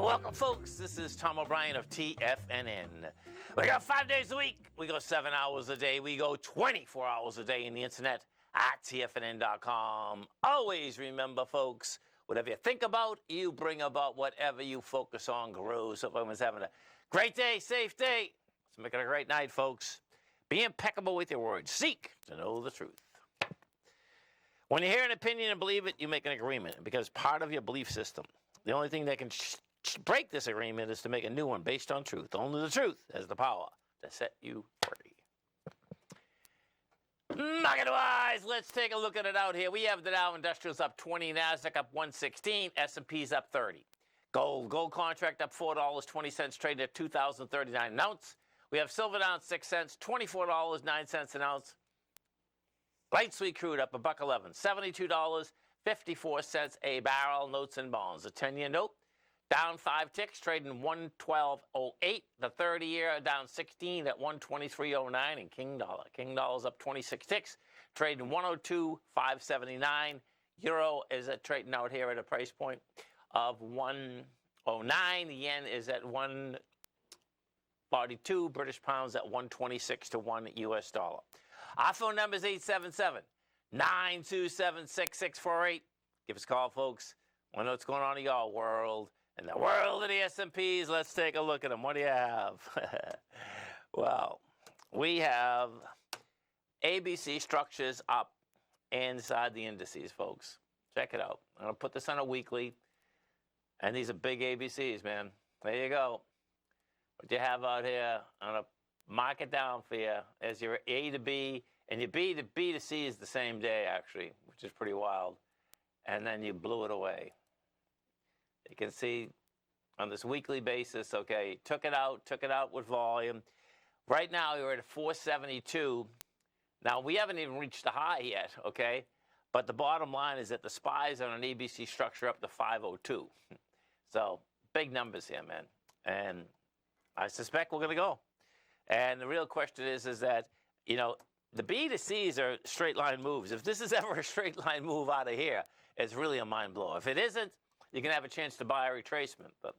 Welcome, folks. This is Tom O'Brien of TFNN. We go 5 days a week. We go 7 hours a day. We go 24 hours a day in the internet at TFNN.com. Always remember, folks, whatever you think about, you bring about. Whatever you focus on grows. Hope everyone's having a great day, safe day. Let's make it a great night, folks. Be impeccable with your words. Seek to know the truth. When you hear an opinion and believe it, you make an agreement. Because part of your belief system, the only thing that can break this agreement is to make a new one based on truth. Only the truth has the power to set you free. Market-wise, let's take a look at it out here. We have the Dow Industrials up 20, NASDAQ up 116, S&P's up 30. Gold contract up $4.20, traded at $2,039 an ounce. We have silver down 6 cents, $24.09 an ounce. Light sweet crude up $1.11, $72.54 a barrel. Notes and bonds. The 10-year note down 5 ticks, trading 112.08. The 30-year down 16 at 123.09. And King dollar's up 26 ticks, trading 102.579. Euro is trading out here at a price point of 109. The yen is at 142. British pounds at 126 to 1 US dollar. Our phone number is 877-927-6648. Give us a call, folks. Want to know what's going on in your world. In the world of the S&Ps, let's take a look at them. What do you have? Well, we have ABC structures up inside the indices, folks. Check it out. I'm going to put this on a weekly. And these are big ABCs, man. There you go. What you have out here, I'm going to mark it down for you as your A to B, and your B to C is the same day, actually, which is pretty wild. And then you blew it away. You can see on this weekly basis, okay, took it out with volume. Right now, you're at 472. Now, we haven't even reached the high yet, okay? But the bottom line is that the SPYs on an ABC structure up to 502. So, big numbers here, man. And I suspect we're going to go. And the real question is that, you know, the B to C's are straight line moves. If this is ever a straight line move out of here, it's really a mind blow. If it isn't, you can have a chance to buy a retracement. But,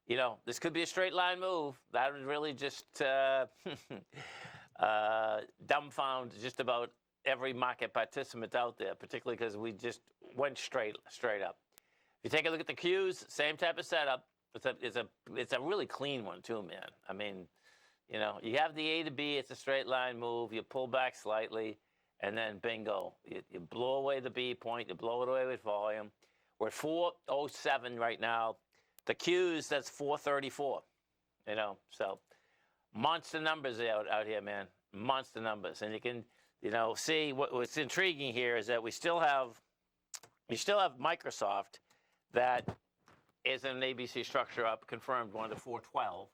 you know, this could be a straight line move. That would really just dumbfound just about every market participant out there, particularly because we just went straight up. If you take a look at the Qs, same type of setup. It's a really clean one too, man. I mean, you know, you have the A to B, it's a straight line move, you pull back slightly, and then bingo. You blow away the B point, you blow it away with volume. We're at 407 right now. The Qs, that's 434, you know. So monster numbers out here, man. Monster numbers. And you can, you know, see what's intriguing here is that we still have Microsoft that is an ABC structure up, confirmed one to 412.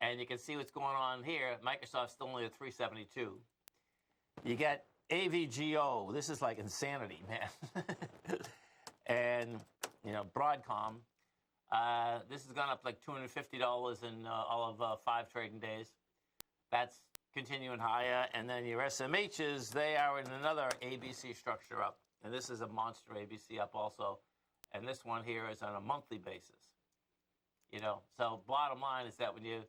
And you can see what's going on here. Microsoft's still only at 372. You get AVGO. This is like insanity, man. And, you know, Broadcom. This has gone up like $250 in all of 5 trading days. That's continuing higher. And then your SMHs, they are in another ABC structure up. And this is a monster ABC up also. And this one here is on a monthly basis. You know, so bottom line is that when you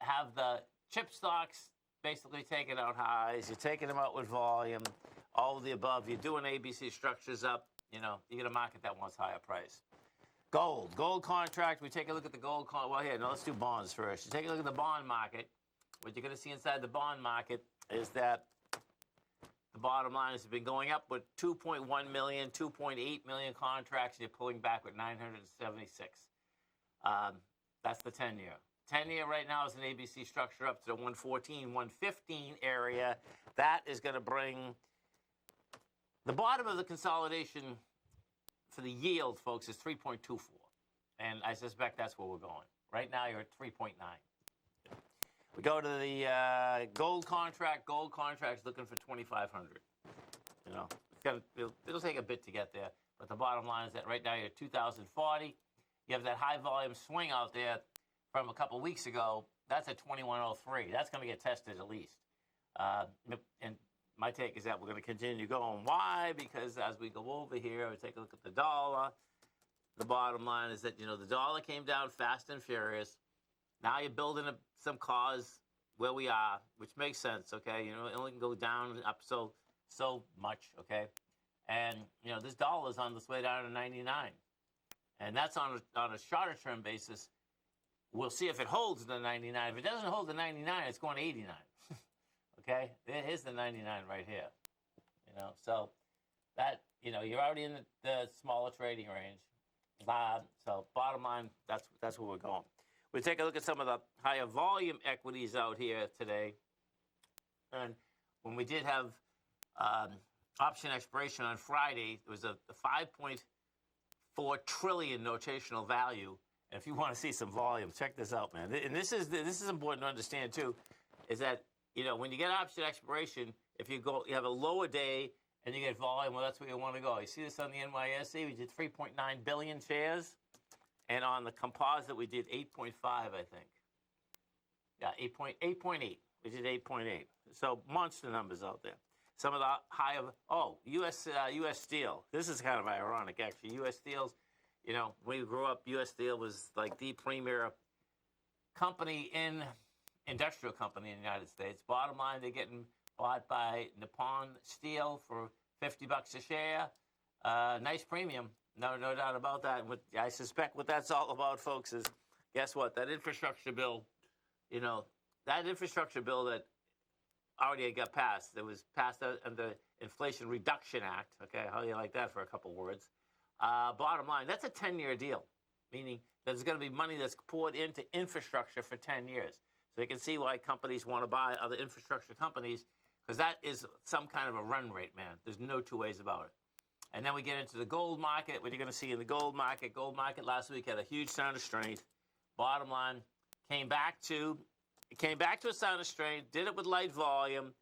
have the chip stocks basically taking out highs, you're taking them out with volume, all of the above, you're doing ABC structures up, you know, you're going to market that one's higher price. Gold contract, we take a look at the gold contract. Well, here, no, let's do bonds first. You take a look at the bond market. What you're going to see inside the bond market is that the bottom line has been going up with 2.1 million, 2.8 million contracts, and you're pulling back with 976. That's the 10-year. 10-year right now is an ABC structure up to the 114, 115 area. That is going to bring the bottom of the consolidation for the yield, folks, is 3.24. And I suspect that's where we're going. Right now, you're at 3.9. We go to the gold contract. Gold contract's looking for 2,500. You know, it'll take a bit to get there. But the bottom line is that right now you're at 2,040. You have that high volume swing out there from a couple weeks ago. That's at 2,103. That's going to get tested at least. And my take is that we're going to continue going. Why? Because as we go over here, we take a look at the dollar. the bottom line is that, the dollar came down fast and furious. Now you're building some cause where we are, which makes sense, okay? It only can go down and up so much, okay? And, this dollar is on this way down to 99. And that's on a shorter term basis. We'll see if it holds the 99. If it doesn't hold the 99, it's going to 89. Okay? Here's the 99 right here. So that, you're already in the smaller trading range. So bottom line, that's where we're going. We take a look at some of the higher volume equities out here today. And when we did have option expiration on Friday, there was a 5.4 trillion notational value. And if you want to see some volume, check this out, man. And this is important to understand too, is that when you get option expiration, if you have a lower day and you get volume, well, that's where you want to go. You see this on the NYSE, we did 3.9 billion shares. And on the composite, we did 8.5, I think. Yeah, 8.8. We did 8.8. So monster numbers out there. Some of the higher, U.S. Steel. This is kind of ironic, actually. U.S. Steel's, when we grew up, U.S. Steel was like the premier company industrial company in the United States. Bottom line, they're getting bought by Nippon Steel for $50 a share. Nice premium. No doubt about that. I suspect what that's all about, folks, is guess what? That infrastructure bill, that infrastructure bill that already got passed, that was passed under Inflation Reduction Act. Okay, how do you like that for a couple words? Bottom line, that's a 10-year deal, meaning there's going to be money that's poured into infrastructure for 10 years. So you can see why companies want to buy other infrastructure companies, because that is some kind of a run rate, man. There's no two ways about it. And then we get into the gold market. What you're going to see in the gold market last week had a huge sign of strength. Bottom line, came back to a sign of strength, did it with light volume,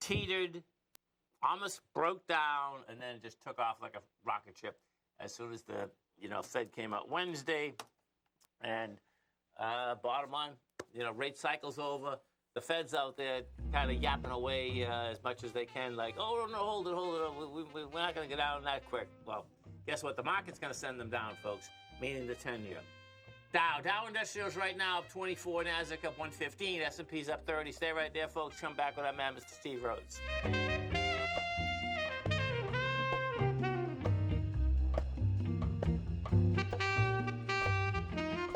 teetered, almost broke down, and then just took off like a rocket ship as soon as the Fed came out Wednesday. And bottom line, rate cycle's over. The Fed's out there kind of yapping away as much as they can, like, oh, no, hold it. We're not going to get down that quick. Well, guess what? The market's going to send them down, folks, meaning the 10-year. Dow Industrials right now up 24, NASDAQ up 115, S&P's up 30. Stay right there, folks. Come back with our man, Mr. Steve Rhodes.